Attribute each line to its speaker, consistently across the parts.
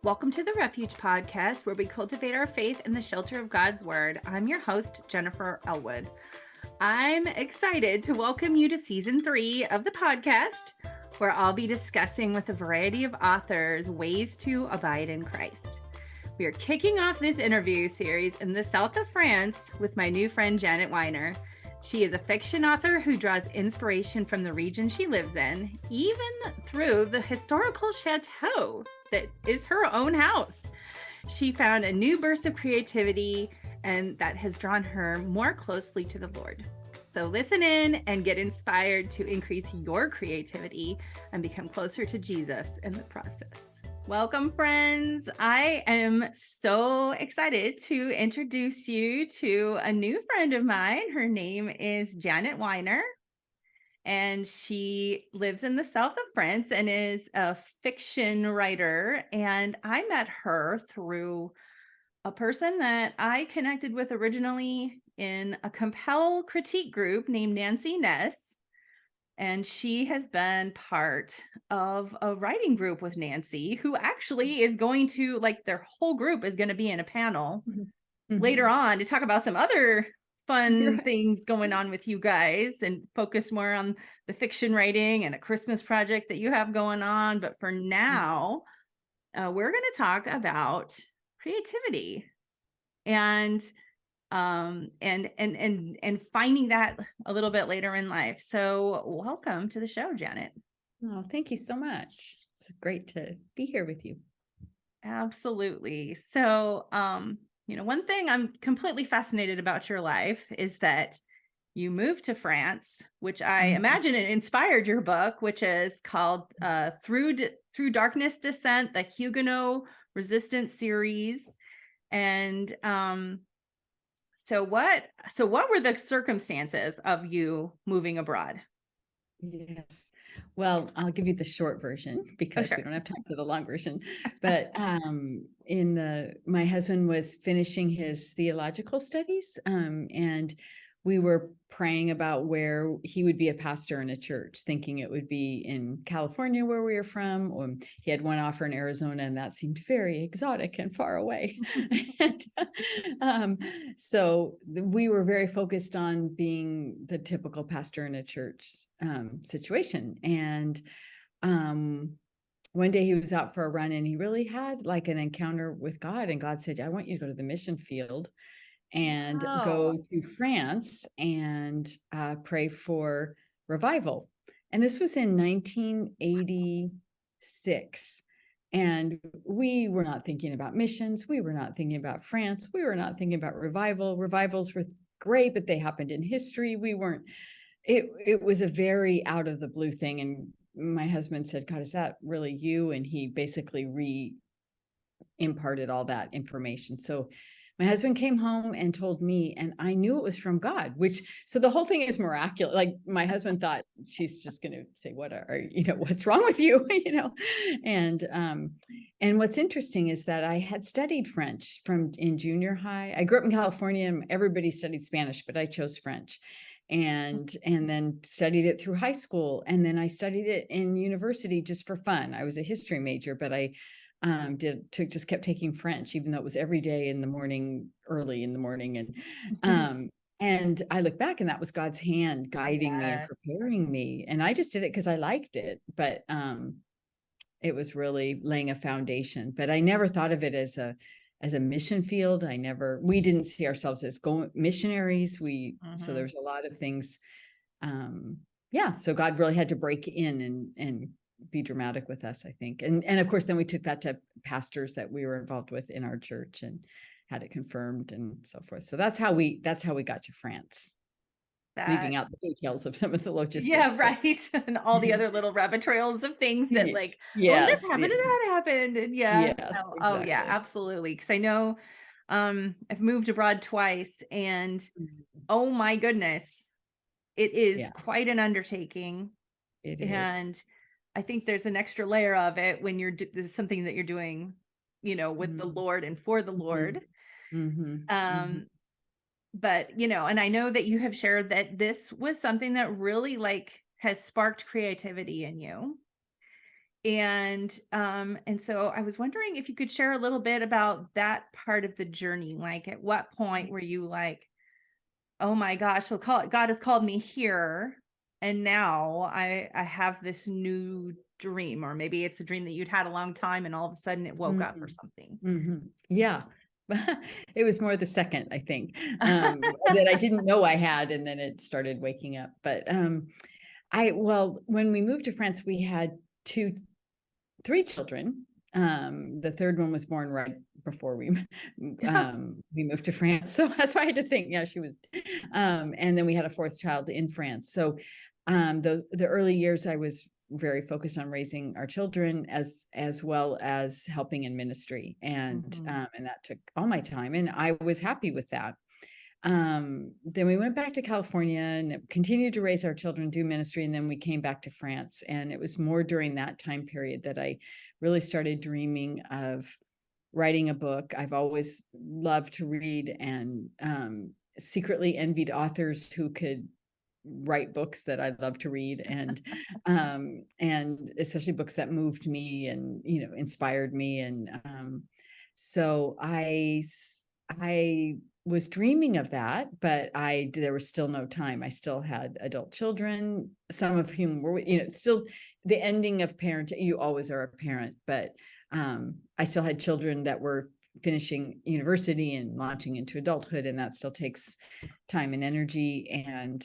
Speaker 1: Welcome to the Refuge Podcast, where we cultivate our faith in the shelter of God's Word. I'm your host, Jennifer Elwood. I'm excited to welcome you to Season 3 of the podcast, where I'll be discussing with a variety of authors ways to abide in Christ. We are kicking off this interview series in the south of France with my new friend, Janet Weiner. She is a fiction author who draws inspiration from the region she lives in, even through the historical chateau that is her own house. She found a new burst of creativity, and that has drawn her more closely to the Lord. So listen in and get inspired to increase your creativity and become closer to Jesus in the process. Welcome, friends. I am so excited to introduce you to a new friend of mine. Her name is Janet Weiner, and she lives in the south of France and is a fiction writer. And I met her through a person that I connected with originally in a Compel critique group named Nancy Ness. And she has been part of a writing group with Nancy, who actually is going to, like, their whole group is going to be in a panel later on to talk about some other fun things going on with you guys and focus more on the fiction writing and a Christmas project that you have going on. But for now, we're going to talk about creativity and finding that a little bit later in life. So welcome to the show, Janet.
Speaker 2: Oh, thank you so much. It's great to be here with you.
Speaker 1: Absolutely. So, one thing I'm completely fascinated about your life is that you moved to France, which I imagine it inspired your book, which is called Through Darkness Descent, the Huguenot Resistance series. And So what were the circumstances of you moving abroad?
Speaker 2: Yes. Well, I'll give you the short version because we don't have time for the long version. But my husband was finishing his theological studies, and we were praying about where he would be a pastor in a church, thinking it would be in California where we were from. He had one offer in Arizona, and that seemed very exotic and far away. So we were very focused on being the typical pastor in a church situation. And one day he was out for a run, and he really had like an encounter with God. And God said, I want you to go to the mission field and go to France and pray for revival. And this was in 1986. And we were not thinking about missions. We were not thinking about France. We were not thinking about revival. Revivals were great, but they happened in history. It was a very out of the blue thing. And my husband said, God, is that really you? And he basically imparted all that information. So my husband came home and told me, and I knew it was from God, so the whole thing is miraculous. Like, my husband thought, she's just going to say, what's wrong with you? And what's interesting is that I had studied French in junior high. I grew up in California, and everybody studied Spanish, but I chose French. And then studied it through high school. And then I studied it in university just for fun. I was a history major, but I just kept taking French, even though it was every day in the morning, early in the morning. And I look back, and that was God's hand guiding me and preparing me. And I just did it because I liked it, but it was really laying a foundation. But I never thought of it as a mission field. We didn't see ourselves as missionaries. So there's a lot of things. So God really had to break in and be dramatic with us, I think. And of course, then we took that to pastors that we were involved with in our church and had it confirmed and so forth. So that's how we got to France. Leaving out the details of some of the logistics.
Speaker 1: Yeah, right. And all the other little rabbit trails of things that this happened and that happened. And exactly. Absolutely. Because I know I've moved abroad twice, and oh my goodness, it is quite an undertaking.
Speaker 2: It is.
Speaker 1: And I think there's an extra layer of it when this is something that you're doing, with the Lord and for the Lord. But, and I know that you have shared that this was something that really has sparked creativity in you. And so I was wondering if you could share a little bit about that part of the journey. Like, at what point were you like, oh my gosh, God has called me here, and now I have this new dream, or maybe it's a dream that you'd had a long time and all of a sudden it woke up or something.
Speaker 2: Yeah. It was more the second, I think, that I didn't know I had, and then it started waking up. But when we moved to France, we had three children. The third one was born right before we moved to France. So that's why I had to think, yeah, she was. And then we had a fourth child in France. So the early years, I was very focused on raising our children as well as helping in ministry. And that took all my time, and I was happy with that. Then we went back to California and continued to raise our children, do ministry. And then we came back to France. And it was more during that time period that I really started dreaming of writing a book. I've always loved to read, and secretly envied authors who could write books that I love to read, and especially books that moved me and, inspired me. And so I was dreaming of that, but there was still no time. I still had adult children, some of whom were, still the ending of parent. You always are a parent, but I still had children that were finishing university and launching into adulthood, and that still takes time and energy. And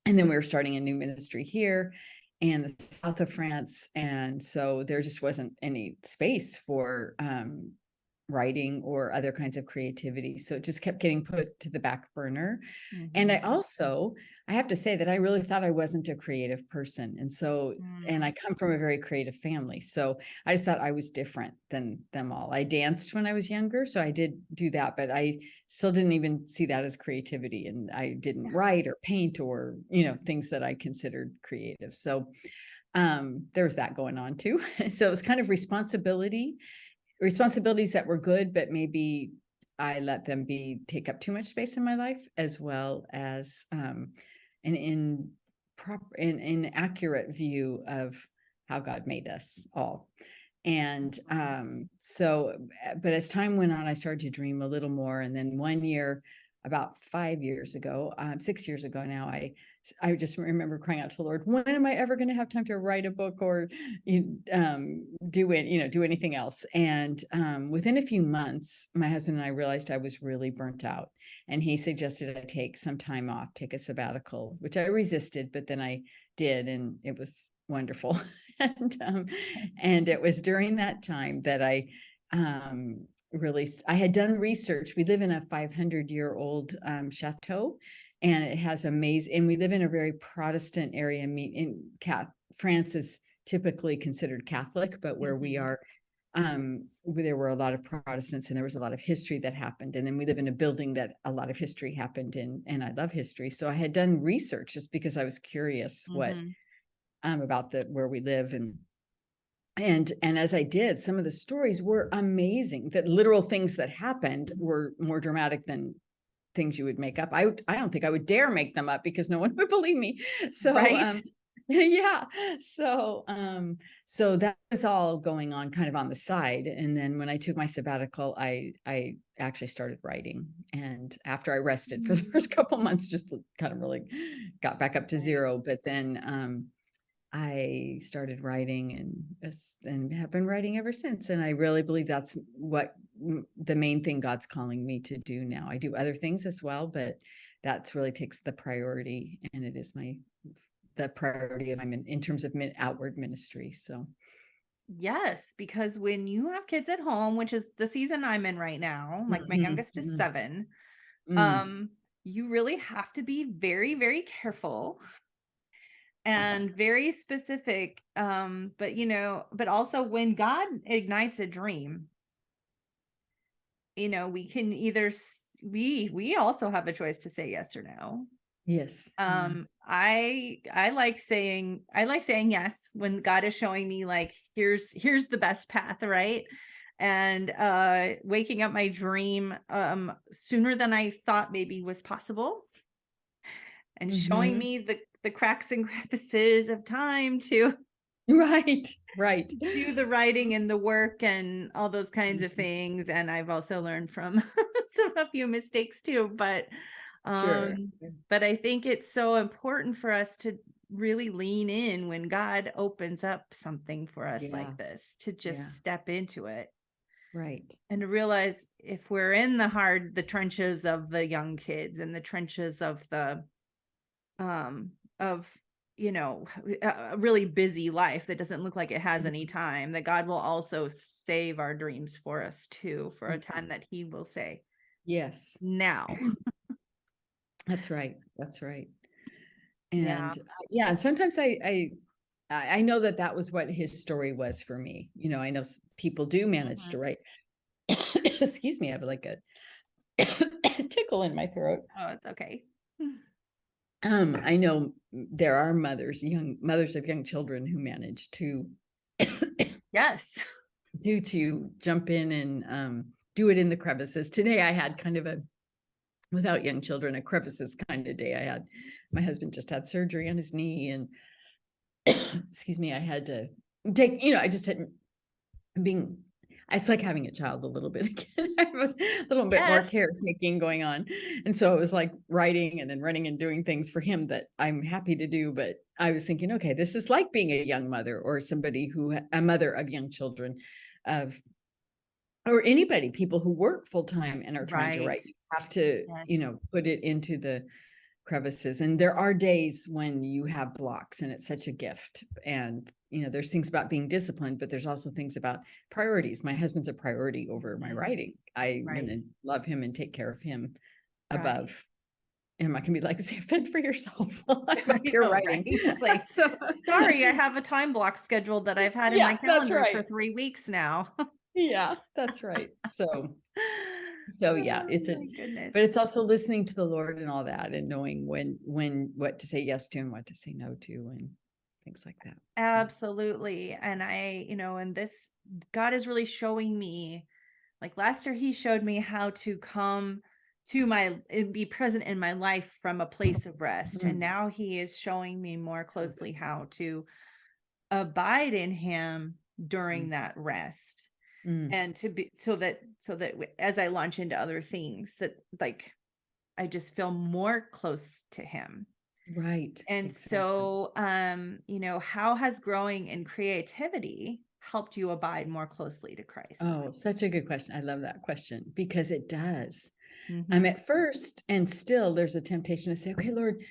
Speaker 2: then we were starting a new ministry here in the south of France, and so there just wasn't any space for writing or other kinds of creativity. So it just kept getting put to the back burner. And I have to say that I really thought I wasn't a creative person. And so, and I come from a very creative family. So I just thought I was different than them all. I danced when I was younger, so I did do that, but I still didn't even see that as creativity. And I didn't write or paint or, things that I considered creative. So there was that going on too. So it was kind of responsibilities that were good, but maybe I let them take up too much space in my life, as well as an inaccurate view of how God made us all. And but as time went on, I started to dream a little more. And then one year, about 6 years ago now, I just remember crying out to the Lord, when am I ever going to have time to write a book or do anything else? And within a few months, my husband and I realized I was really burnt out, and he suggested I take some time off, take a sabbatical, which I resisted, but then I did, and it was wonderful. And it was during that time that I had done research. We live in a 500-year-old chateau, and it has and we live in a very Protestant area. France is typically considered Catholic, but where we are, there were a lot of Protestants, and there was a lot of history that happened. And then we live in a building that a lot of history happened in, and I love history. So I had done research just because I was curious what about where we live. And as I did, some of the stories were amazing. That literal things that happened were more dramatic than things you would make up. I don't think I would dare make them up, because no one would believe me. So yeah. So that was all going on kind of on the side. And then when I took my sabbatical, I actually started wriing. And after I rested for the first couple months, just kind of really got back up to zero. But then I started writing and have been writing ever since. And I really believe that's what the main thing God's calling me to do now. I do other things as well, but that's really takes the priority, and it is the priority of in terms of outward ministry. So
Speaker 1: yes, because when you have kids at home, which is the season I'm in right now, like my youngest is 7, you really have to be very, very careful and very specific. But also when God ignites a dream, we can either we also have a choice to say yes or no.
Speaker 2: Yes.
Speaker 1: I like saying yes when God is showing me, like, here's the best path, right? And waking up my dream sooner than I thought maybe was possible, and showing me the cracks and crevices of time to
Speaker 2: Right. Right.
Speaker 1: do the writing and the work and all those kinds of things. And I've also learned from a few mistakes too,
Speaker 2: Sure.
Speaker 1: but I think it's so important for us to really lean in when God opens up something for us
Speaker 2: Yeah.
Speaker 1: like this, to
Speaker 2: Yeah.
Speaker 1: just step into it.
Speaker 2: Right.
Speaker 1: And to realize if we're in the trenches of the young kids and the trenches of of a really busy life that doesn't look like it has any time, that God will also save our dreams for us too, for a time that he will say,
Speaker 2: Yes.
Speaker 1: now.
Speaker 2: That's right. That's right.
Speaker 1: Yeah.
Speaker 2: And yeah, and sometimes I know that was what his story was for me. I know people do manage to write. Excuse me, I have like a tickle in my throat.
Speaker 1: Oh, it's okay.
Speaker 2: I know there are young mothers of young children who manage to
Speaker 1: Yes.
Speaker 2: to jump in and do it in the crevices. Today I had kind of without young children, a crevices kind of day. My husband just had surgery on his knee, and excuse me, I had to take, I just had it's like having a child a little bit again. I have a little bit more
Speaker 1: Yes.
Speaker 2: caretaking going on. And so it was like writing and then running and doing things for him that I'm happy to do. But I was thinking, okay, this is like being a young mother or a mother of young children, or anybody, people who work full time and are trying to write. You have to, put it into the crevices. And there are days when you have blocks, and it's such a gift. And there's things about being disciplined, but there's also things about priorities. My husband's a priority over my writing. I'm going to love him and take care of him above. I'm not gonna be like, say, fend for yourself while I'm up here writing.
Speaker 1: It's like, sorry, I have a time block scheduled that I've had in my calendar for 3 weeks now.
Speaker 2: Yeah, that's right. So yeah, but it's also listening to the Lord and all that, and knowing when what to say yes to and what to say no to, and things like that.
Speaker 1: Absolutely. And and this, God is really showing me, like last year, he showed me how to come to be present in my life from a place of rest. And now he is showing me more closely how to abide in him during that rest. And to be so that as I launch into other things, that like I just feel more close to him.
Speaker 2: Right.
Speaker 1: And so how has growing in creativity helped you abide more closely to Christ?
Speaker 2: Oh, such a good question. I love that question, because it does. I'm at first, and still there's a temptation to say, okay, Lord,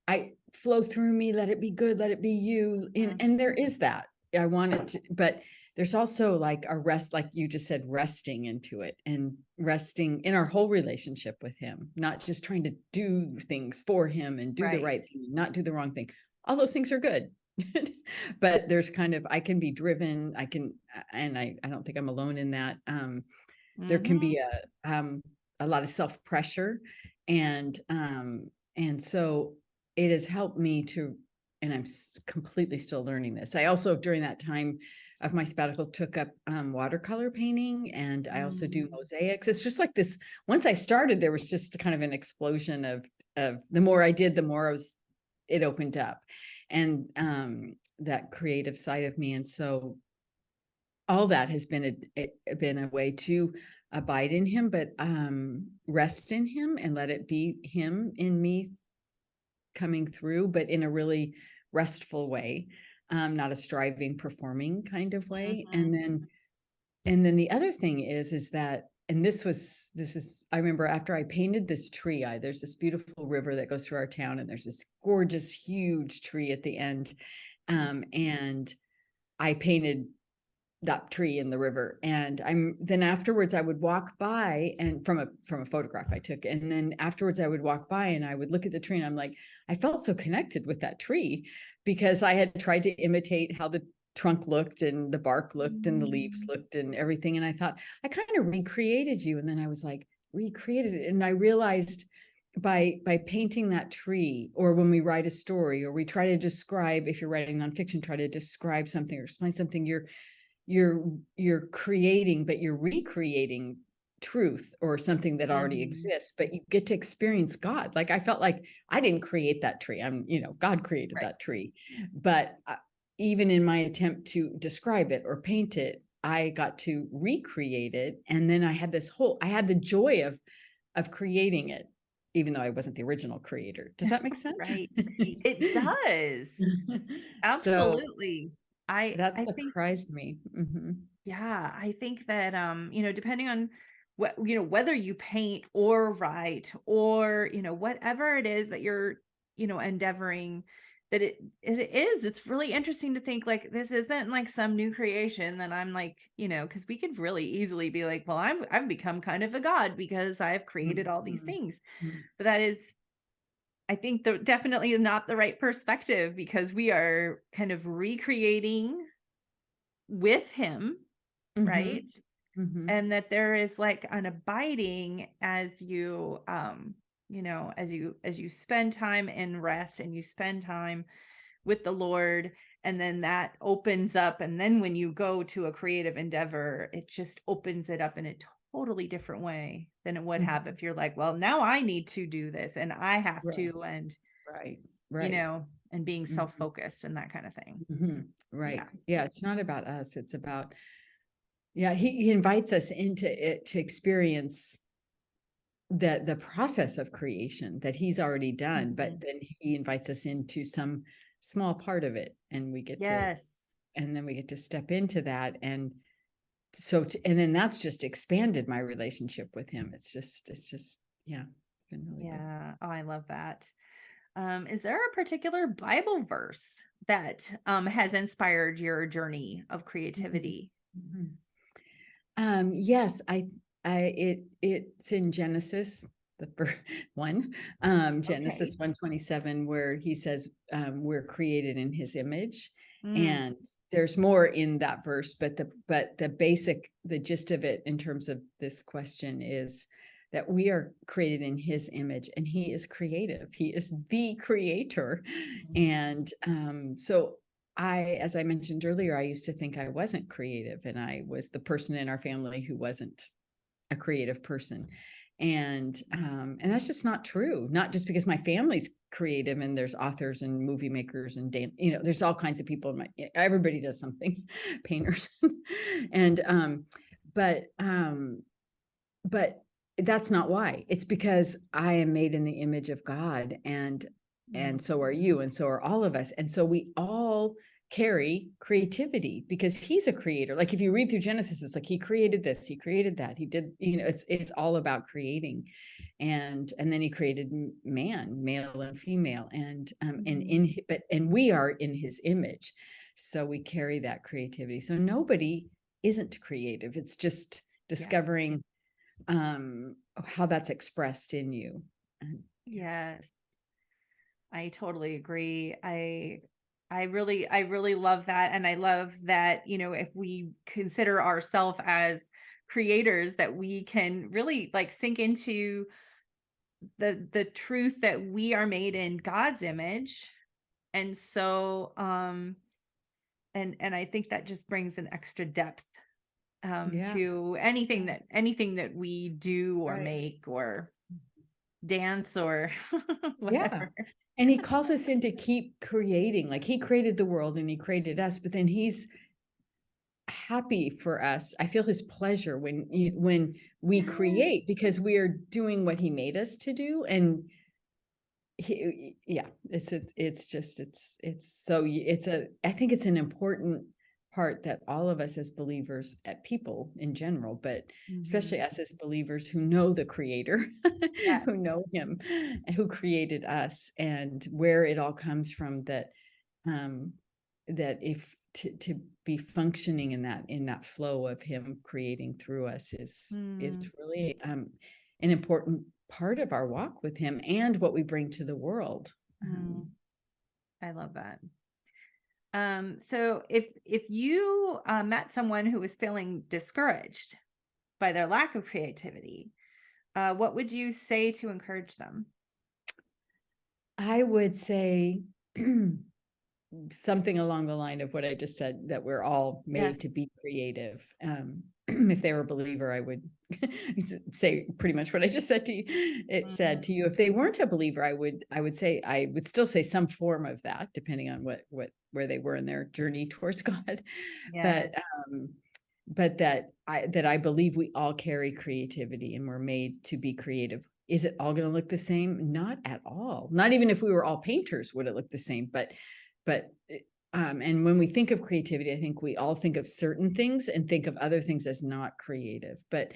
Speaker 2: I flow through me, let it be good, let it be you. And there is that. I want it to, but there's also like a rest, like you just said, resting into it, and resting in our whole relationship with him, not just trying to do things for him and do the right thing, not do the wrong thing. All those things are good. But there's I can be driven, and I don't think I'm alone in that. There can be a lot of self-pressure, and so it has helped me to, and I'm completely still learning this. I also, during that time of my sabbatical, took up watercolor painting, and I also do mosaics. It's just like this. Once I started, there was just kind of an explosion of the more I did, the more it opened up, and that creative side of me. And so all that has been a way to abide in him, but rest in him and let it be him in me coming through, but in a really restful way, not a striving, performing kind of way. And then the other thing is that, and this is, I remember after I painted this tree, there's this beautiful river that goes through our town, and there's this gorgeous, huge tree at the end. And I painted that tree in the river, and then afterwards I would walk by, and from a photograph I took, and then afterwards I would walk by and I would look at the tree, and I'm like, I felt so connected with that tree, because I had tried to imitate how the trunk looked and the bark looked and the leaves looked and everything, and I thought, I kind of recreated you. And then I was like, recreated it, and I realized by painting that tree, or when we write a story, or we try to describe, if you're writing nonfiction, try to describe something or explain something, you're creating, but you're recreating truth or something that already exists, but you get to experience God. Like I felt like I didn't create that tree. God created that tree, but even in my attempt to describe it or paint it, I got to recreate it. And then I had the joy of creating it, even though I wasn't the original creator. Does that make sense?
Speaker 1: Right. It does.
Speaker 2: So
Speaker 1: Absolutely.
Speaker 2: that
Speaker 1: I think,
Speaker 2: surprised me.
Speaker 1: yeah, I think that, depending on what, whether you paint or write or, whatever it is that you're, endeavoring, that it's really interesting to think like, this isn't like some new creation that I'm like, cause we could really easily be like, well, I've become kind of a god because I've created all these things, but that is, I think, definitely not the right perspective, because we are kind of recreating with him, right? And that there is like an abiding as you as you spend time in rest and you spend time with the Lord, and then that opens up, and then when you go to a creative endeavor, it just opens it up in a totally different way than it would have if you're like, well, now I need to do this and I have
Speaker 2: Right,
Speaker 1: to, and
Speaker 2: right.
Speaker 1: and being
Speaker 2: Mhm.
Speaker 1: self-focused and that kind of thing.
Speaker 2: Right.
Speaker 1: Yeah.
Speaker 2: Yeah. It's not about us. It's about, yeah, he invites us into it to experience the process of creation that he's already done, but then he invites us into some small part of it, and
Speaker 1: Yes.
Speaker 2: then we get to step into that. And so, and then that's just expanded my relationship with him. It's just, yeah, it's been really good.
Speaker 1: Yeah. Oh, I love that. Is there a particular Bible verse that has inspired your journey of
Speaker 2: Mhm.
Speaker 1: creativity?
Speaker 2: Mhm. Yes, it's in Genesis, the first one,
Speaker 1: Okay.
Speaker 2: Genesis 1:27, where he says, we're created in his image.
Speaker 1: Mm,
Speaker 2: And there's more in that verse, but the gist of it in terms of this question is that we are created in his image, and he is creative. He is the creator. And so as I mentioned earlier, I used to think I wasn't creative, and I was the person in our family who wasn't a creative person. And that's just not true. Not just because my family's creative and there's authors and movie makers and there's all kinds of people everybody does something, painters, and but that's not why. It's because I am made in the image of God, and so are you, and so are all of us. And so we all carry creativity because he's a creator. Like if you read through Genesis, it's like he created this, he created that, he did, it's all about creating. And then he created man, male and female, and we are in his image. So we carry that creativity. So nobody isn't creative. It's just
Speaker 1: yeah.
Speaker 2: discovering how that's expressed in you. Yeah.
Speaker 1: Yes. I totally agree. I really love that. And I love that, if we consider ourselves as creators, that we can really like sink into the truth that we are made in God's image. And so and I think that just brings an extra depth
Speaker 2: Yeah.
Speaker 1: to anything that we do or
Speaker 2: Right.
Speaker 1: make or dance or
Speaker 2: Yeah.
Speaker 1: whatever.
Speaker 2: And he calls us in to keep creating. Like he created the world and he created us, but then he's happy for us. I feel his pleasure when we
Speaker 1: Yes.
Speaker 2: create, because we are doing what he made us to do. And yeah, I think it's an important part that all of us as believers, at people in general, but especially us as believers who know the creator,
Speaker 1: Yes.
Speaker 2: who know him, who created us, and where it all comes from, that if to be functioning in that flow of him creating through us is really an important part of our walk with him and what we bring to the world.
Speaker 1: I love that. So if you met someone who was feeling discouraged by their lack of creativity, what would you say to encourage them?
Speaker 2: I would say something along the line of what I just said, that we're all
Speaker 1: Yes.
Speaker 2: made to be creative. If they were a believer, I would say pretty much what I just said to you. Said to you. If they weren't a believer, I would still say some form of that, depending on what where they were in their journey towards God.
Speaker 1: Yeah.
Speaker 2: But that I believe we all carry creativity and we're made to be creative. Is it all going to look the same? Not at all. Not even if we were all painters would it look the same. But and when we think of creativity, I think we all think of certain things and think of other things as not creative. But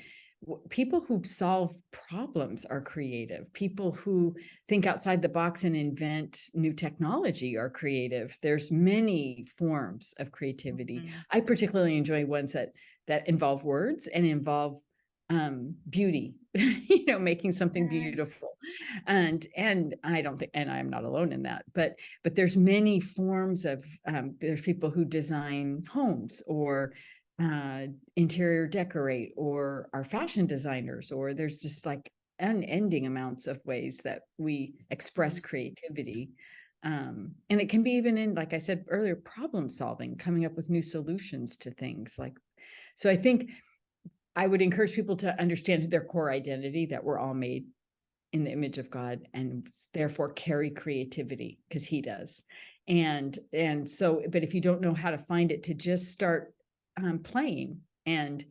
Speaker 2: people who solve problems are creative. People who think outside the box and invent new technology are creative. There's many forms of creativity. I particularly enjoy ones that involve words and involve beauty, making something beautiful. And I don't think, and I'm not alone in that, but there's many forms of, there's people who design homes or interior decorate or are fashion designers, or there's just like unending amounts of ways that we express creativity. And it can be even in, like I said earlier, problem solving, coming up with new solutions to things like, so I think I would encourage people to understand their core identity, that we're all made in the image of God and therefore carry creativity because he does. And so, but if you don't know how to find it, to just start playing and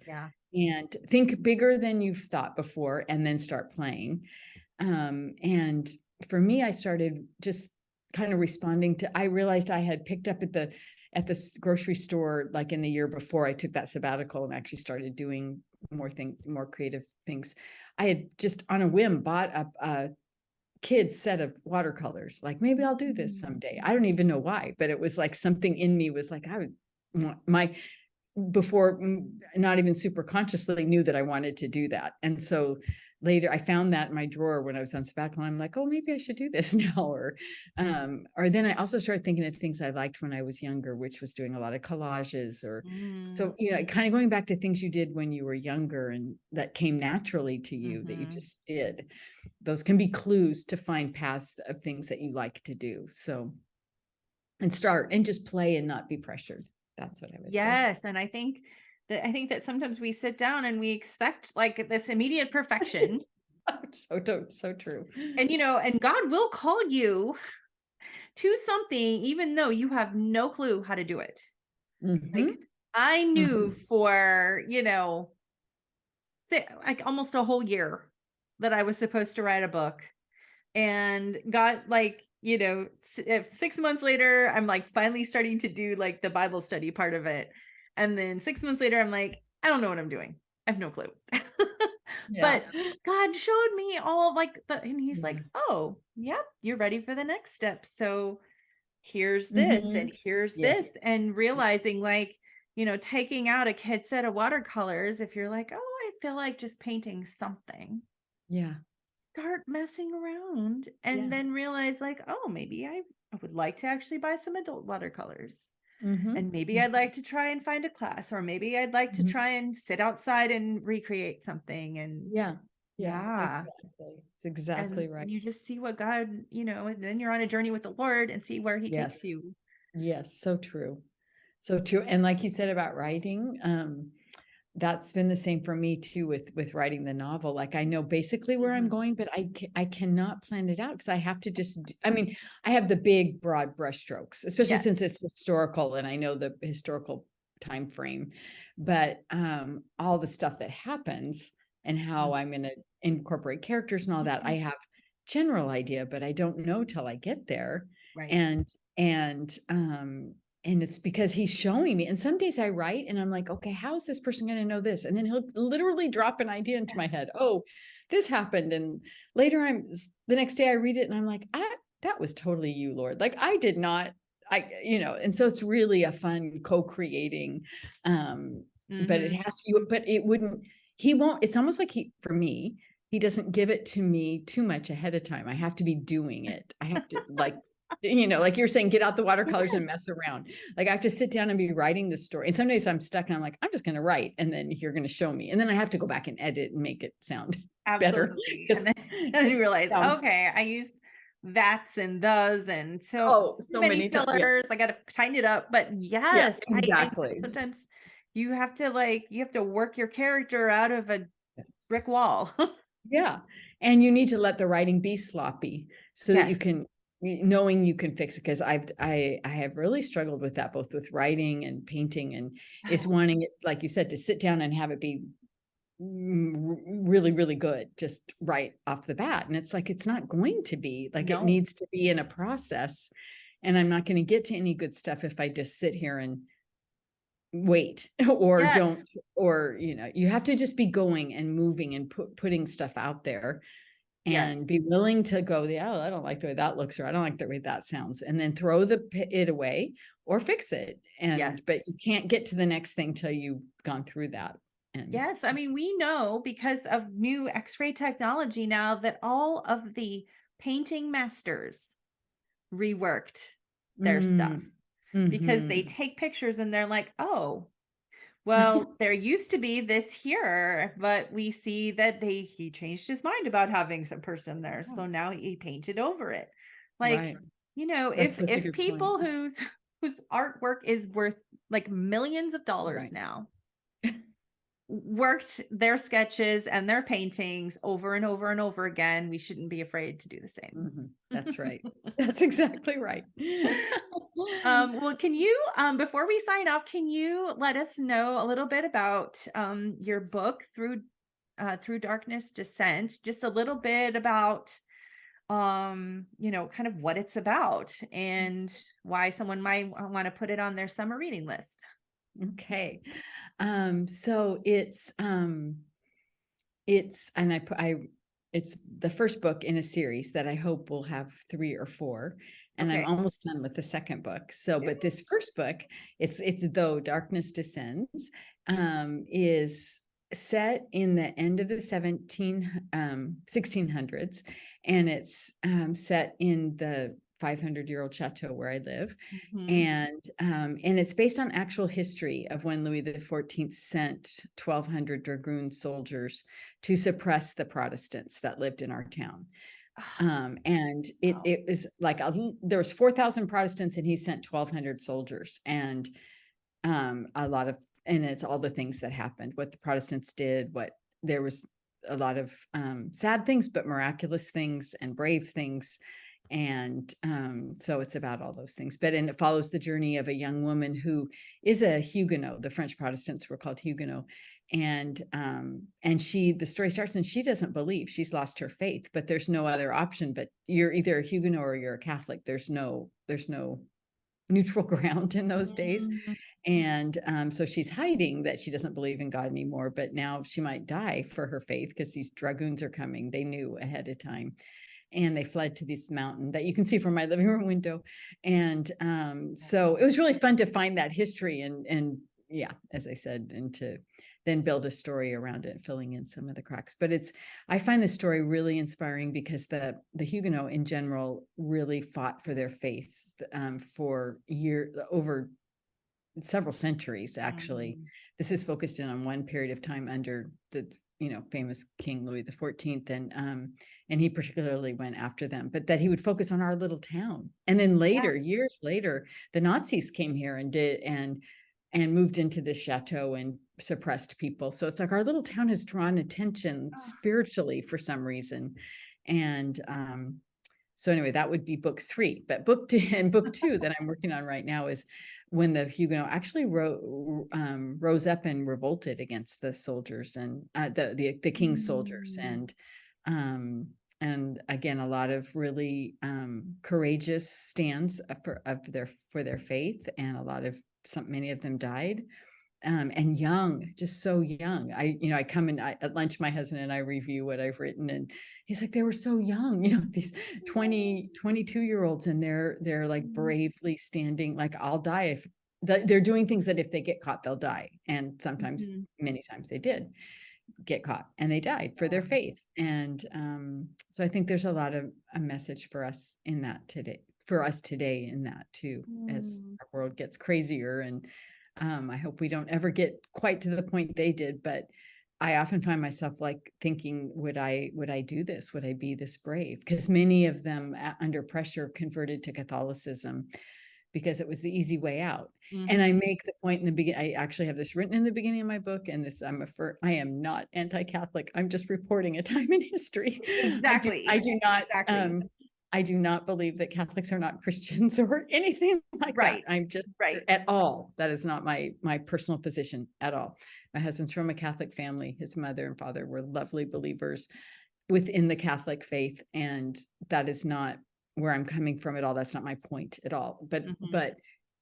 Speaker 2: think bigger than you've thought before and then start playing. And for me, I started just kind of responding to, I realized I had picked up at the grocery store, like in the year before I took that sabbatical and actually started doing more creative things. I had just on a whim bought a kid's set of watercolors. Like, maybe I'll do this someday. I don't even know why, but it was like something in me was like, I would want before, not even super consciously knew that I wanted to do that. And so later I found that in my drawer when I was on sabbatical. I'm like, oh, maybe I should do this now. Or then I also started thinking of things I liked when I was younger, which was doing a lot of collages or so, kind of going back to things you did when you were younger and that came naturally to you that you just did. Those can be clues to find paths of things that you like to do. So, and start and just play and not be pressured. That's what I would say.
Speaker 1: Yes. And I think that sometimes we sit down and we expect like this immediate perfection.
Speaker 2: So true.
Speaker 1: And, and God will call you to something, even though you have no clue how to do it. Like I knew for, like almost a whole year that I was supposed to write a book, and got like, 6 months later, I'm like finally starting to do like the Bible study part of it. And then 6 months later, I'm like, I don't know what I'm doing. I have no clue. But God showed me all like and he's like, oh, yep, you're ready for the next step. So here's this and here's this. And realizing like, taking out a kid's set of watercolors, if you're like, oh, I feel like just painting something.
Speaker 2: Yeah.
Speaker 1: Start messing around and then realize like, oh, maybe I would like to actually buy some adult watercolors. And maybe I'd like to try and find a class, or maybe I'd like to try and sit outside and recreate something. And
Speaker 2: exactly. It's exactly right.
Speaker 1: And you just see what God, and then you're on a journey with the Lord and see where he takes you.
Speaker 2: Yes. So true. So true. And like you said about writing, that's been the same for me too with writing the novel. Like I know basically where I'm going, but I cannot plan it out because I have to just, I have the big broad brushstrokes, especially since it's historical and I know the historical time frame, but all the stuff that happens and how I'm going to incorporate characters and all that, I have general idea, but I don't know till I get there.
Speaker 1: Right.
Speaker 2: And it's because he's showing me. And some days I write and I'm like, okay, how is this person going to know this? And then he'll literally drop an idea into my head. Oh, this happened. And later the next day I read it and I'm like, that was totally you, Lord. Like I did not, and so it's really a fun co-creating. But it has to, but it wouldn't, he won't, it's almost like for me, he doesn't give it to me too much ahead of time. I have to be doing it. I have to like you're saying, get out the watercolors and mess around. Like I have to sit down and be writing the story. And some days I'm stuck and I'm like, I'm just going to write. And then you're going to show me. And then I have to go back and edit and make it sound better.
Speaker 1: And then you realize, okay, I used that's and does. And so many fillers. I got to tighten it up. But yes,
Speaker 2: exactly.
Speaker 1: I sometimes you have to work your character out of a brick wall.
Speaker 2: And you need to let the writing be sloppy so that you can knowing you can fix it, because I have really struggled with that, both with writing and painting, and is wanting it, like you said, to sit down and have it be really, really good just right off the bat. And it's like, it's not going to be like,
Speaker 1: No.
Speaker 2: it needs to be in a process, and I'm not going to get to any good stuff if I just sit here and wait or
Speaker 1: Yes.
Speaker 2: don't, or you have to just be going and moving and putting stuff out there, and
Speaker 1: Yes.
Speaker 2: be willing to go, oh, I don't like the way that looks, or I don't like the way that sounds, and then throw it away or fix it. And
Speaker 1: Yes.
Speaker 2: but you can't get to the next thing till you've gone through that. And
Speaker 1: yes, I mean, we know because of new X-ray technology now that all of the painting masters reworked their stuff, because they take pictures and they're like, oh, well, there used to be this here, but we see that he changed his mind about having some person there, so now he painted over it. Like,
Speaker 2: Right.
Speaker 1: if
Speaker 2: That's such a good
Speaker 1: people
Speaker 2: point.
Speaker 1: whose artwork is worth like millions of dollars
Speaker 2: Right.
Speaker 1: now worked their sketches and their paintings over and over and over again, we shouldn't be afraid to do the same.
Speaker 2: That's right. That's exactly right.
Speaker 1: Well, can you, before we sign off, can you let us know a little bit about your book, Through Darkness Descent? Just a little bit about, kind of what it's about and why someone might want to put it on their summer reading list.
Speaker 2: Okay. So it's it's the first book in a series that I hope will have 3 or 4, and
Speaker 1: Okay.
Speaker 2: I'm almost done with the second book. So, but this first book, it's Though Darkness Descends, is set in the end of the 1600s, and it's set in the 500-year-old chateau where I live. And it's based on actual history of when Louis XIV sent 1,200 dragoon soldiers to suppress the Protestants that lived in our town. And it was like there was 4,000 Protestants, and he sent 1,200 soldiers, and it's all the things that happened, what the Protestants did, there was a lot of sad things, but miraculous things and brave things. And so it's about all those things, and it follows the journey of a young woman who is a Huguenot. The French Protestants were called Huguenot, and the story starts, and she doesn't believe, she's lost her faith, but there's no other option, but you're either a Huguenot or you're a Catholic. There's no neutral ground in those days. And so she's hiding that she doesn't believe in God anymore, but now she might die for her faith because these dragoons are coming. They knew ahead of time. And they fled to this mountain that you can see from my living room window. And so it was really fun to find that history and yeah, as I said, and to then build a story around it, filling in some of the cracks. But I find the story really inspiring because the Huguenot in general really fought for their faith for over several centuries, actually. This is focused in on one period of time under the famous King Louis XIV, and he particularly went after them, but that he would focus on our little town. And then later, years later, the Nazis came here and moved into this chateau and suppressed people. So it's like our little town has drawn attention spiritually for some reason. And so anyway, that would be book 3. But book 2 that I'm working on right now is when the Huguenot actually rose up and revolted against the soldiers and the king's soldiers, and again, a lot of really courageous stands for their faith, and many of them died. And young, just so young. I come in at lunch, my husband and I review what I've written, and he's like, they were so young, these 22-year-olds, and they're like bravely standing, like, I'll die if they're doing things that if they get caught, they'll die. And sometimes, many times they did get caught and they died for their faith. And so I think there's a lot of a message for us in that today, in that too, as our world gets crazier. And I hope we don't ever get quite to the point they did, but I often find myself like thinking, would I do this? Would I be this brave? Because many of them under pressure converted to Catholicism because it was the easy way out. And I make the point in the beginning, I actually have this written in the beginning of my book, and I am not anti-Catholic. I'm just reporting a time in history.
Speaker 1: Exactly.
Speaker 2: I do not, I do not believe that Catholics are not Christians or anything like
Speaker 1: Right.
Speaker 2: that. I'm just at all. That is not my personal position at all. My husband's from a Catholic family. His mother and father were lovely believers within the Catholic faith. And that is not where I'm coming from at all. That's not my point at all. But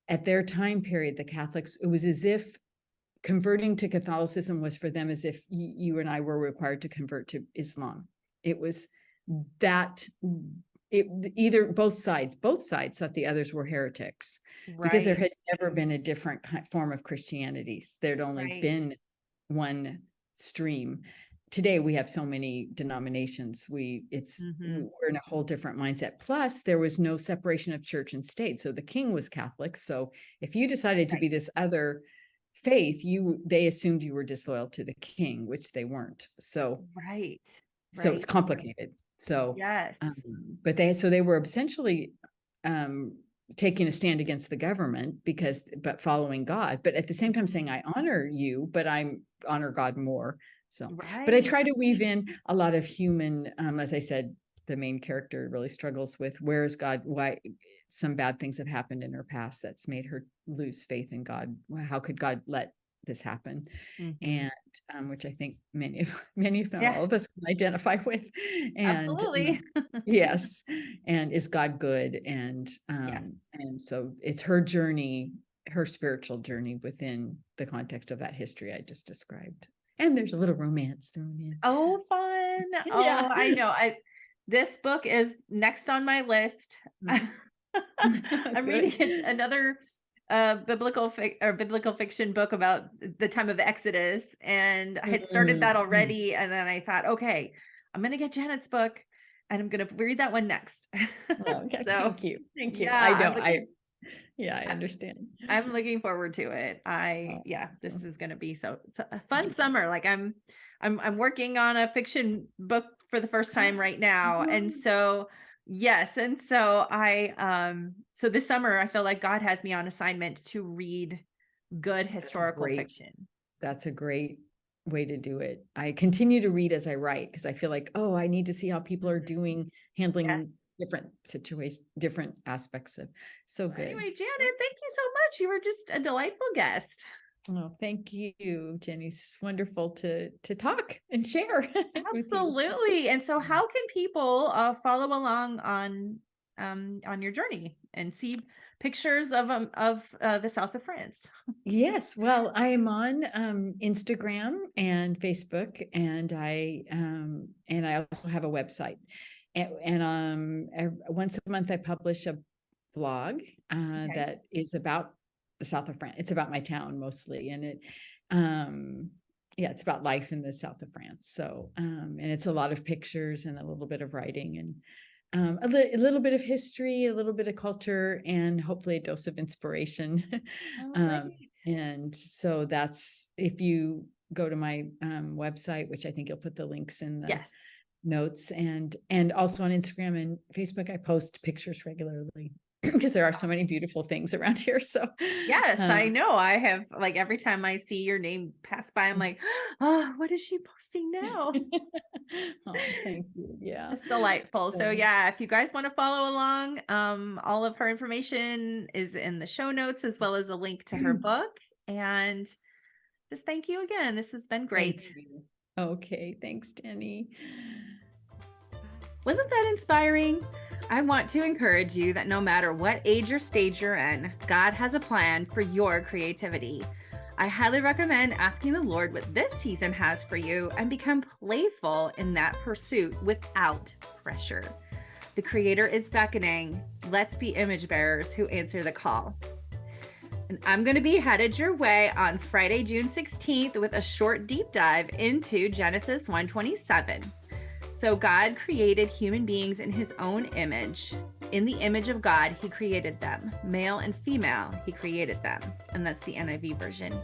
Speaker 2: at their time period, the Catholics, it was as if converting to Catholicism was for them as if you and I were required to convert to Islam. It was that either both sides thought the others were heretics, because there had never been a different form of Christianity. There'd only been one stream. Today we have so many denominations. We're in a whole different mindset. Plus, there was no separation of church and state. So the king was Catholic. So if you decided to be this other faith, they assumed you were disloyal to the king, which they weren't. So so it's complicated. So but they were essentially taking a stand against the government but following God, but at the same time saying, I honor you, but I honor God more. So but I try to weave in a lot of human, as I said, the main character really struggles with, where is God? Why some bad things have happened in her past that's made her lose faith in God. How could God let this happen? And which I think many of them, all of us can identify with. And
Speaker 1: absolutely.
Speaker 2: Yes. And is God good? And and so it's her journey, her spiritual journey within the context of that history I just described. And there's a little romance thrown in.
Speaker 1: Oh, fun. Oh, I know. This book is next on my list. I'm reading another biblical fiction book about the time of the Exodus, and I had started that already, and then I thought, okay, I'm gonna get Janet's book and I'm gonna read that one next.
Speaker 2: Okay, so thank you.
Speaker 1: Yeah,
Speaker 2: I understand.
Speaker 1: I'm looking forward to it. This is gonna be so a fun summer. Like I'm working on a fiction book for the first time right now, and so so this summer I feel like God has me on assignment to read good historical fiction.
Speaker 2: That's a great way to do it. I continue to read as I write, because I feel like, I need to see how people are handling different situations, different aspects of. So good.
Speaker 1: Anyway, Janet, thank you so much. You were just a delightful guest.
Speaker 2: Oh, thank you, Jenny. It's wonderful to talk and share.
Speaker 1: Absolutely. And so how can people follow along on your journey and see pictures of the south of France?
Speaker 2: Yes. Well, I am on Instagram and Facebook, and I also have a website. And once a month I publish a blog that is about the south of France. It's about my town mostly, and it's about life in the south of France. So and it's a lot of pictures and a little bit of writing, and a little bit of history, a little bit of culture, and hopefully a dose of inspiration. And so that's, if you go to my website, which I think you'll put the links in the notes, and also on Instagram and Facebook, I post pictures regularly, because there are so many beautiful things around here. So
Speaker 1: yes, I know. I have, like, every time I see your name pass by, I'm like, oh, what is she posting now?
Speaker 2: Oh, thank you. Yeah,
Speaker 1: it's delightful. So if you guys want to follow along, all of her information is in the show notes, as well as a link to her book. And just thank you again. This has been great.
Speaker 2: Okay, thanks, Danny.
Speaker 1: Wasn't that inspiring? I want to encourage you that no matter what age or stage you're in, God has a plan for your creativity. I highly recommend asking the Lord what this season has for you and become playful in that pursuit without pressure. The Creator is beckoning. Let's be image bearers who answer the call. And I'm going to be headed your way on Friday, June 16th with a short deep dive into Genesis 1:27. So God created human beings in his own image. In the image of God, he created them. Male and female, he created them. And that's the NIV version.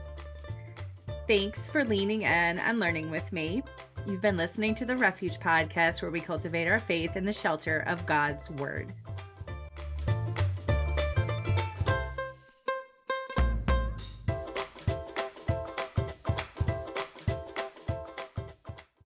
Speaker 1: Thanks for leaning in and learning with me. You've been listening to the Refuge Podcast, where we cultivate our faith in the shelter of God's Word.